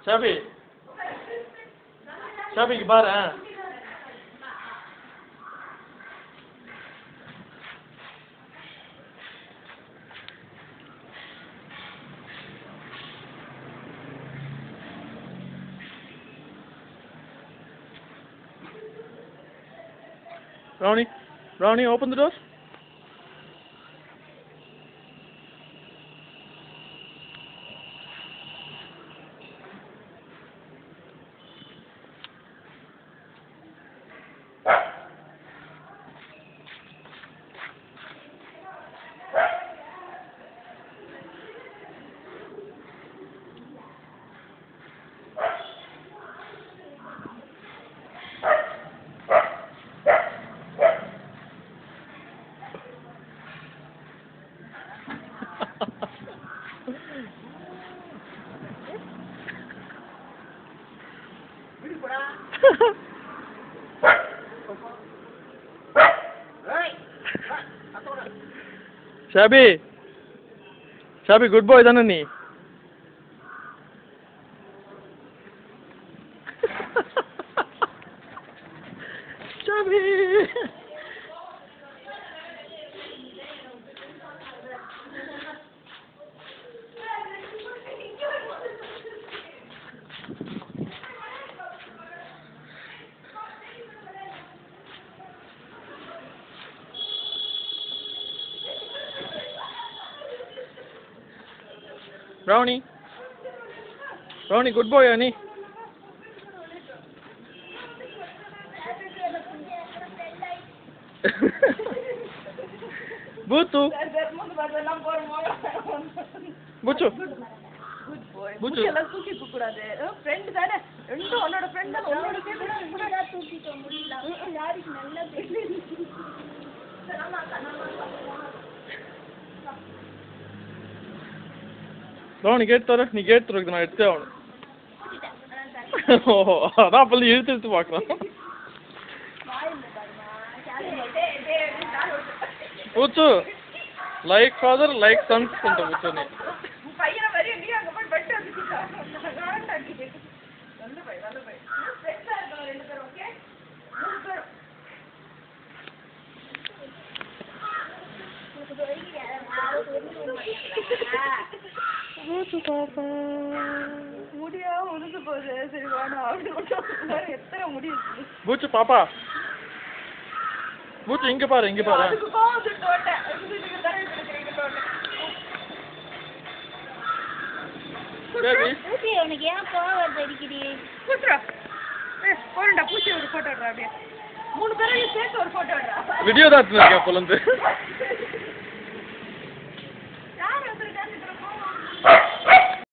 ஷாபி ஷாபிக்கு பாரு Ronnie, open the door. Shabby, good boy, தானே நீ? Shabby. Ronnie, good boy, Annie. Buttu. Buttu. Good boy. Buttu எல்லாம் தூக்கிக்க கூடாது. Friend தானே. ரெண்டும் உன்னோட ஃப்ரெண்ட் தான். உன்னோட கூட தூக்கிக்க முடியல. யாருக்கு நல்லா தெரியும். Ronnie, get தர. நீ கேட் தரக்கு நான் எடுத்தே ஆவணும். ஓ, அதான் அப்பல இழுத்து பார்க்கறான். Buttu. Like father, like son சொல்ற Buttu நீ. பையன மாதிரி நீ அங்க போய் பட்டு வந்துட்டா. நான்டாக்கி. நல்ல பை. ஃப்ரெண்ட்ஸா இருக்கோம் ரெண்டு பேரும், ஓகே? மூணு பேரும். Buttu பாப்பா. முடியா உனக்கு போதே சரி வாடா அப்படி எத்தனை முடி இருக்கு. Buttu பாப்பா. Buttu இங்க பாரு. அதுக்கு கோவம் தோட்டேன். இதுக்கு தரேன் தோட்டேன். Baby. பூச்சி உனக்கு ஏன் கோவம் வருது அடிக்கடி? பூச்சிரா. போறேன்டா பூச்சி ஒரு போட்டோ எடுறா அப்படியே. மூணு பேரையும் சேர்த்து ஒரு போட்டோ எடுறா. வீடியோ தான் எடுத்துட்டு இருக்கேன் அப்பல இருந்து.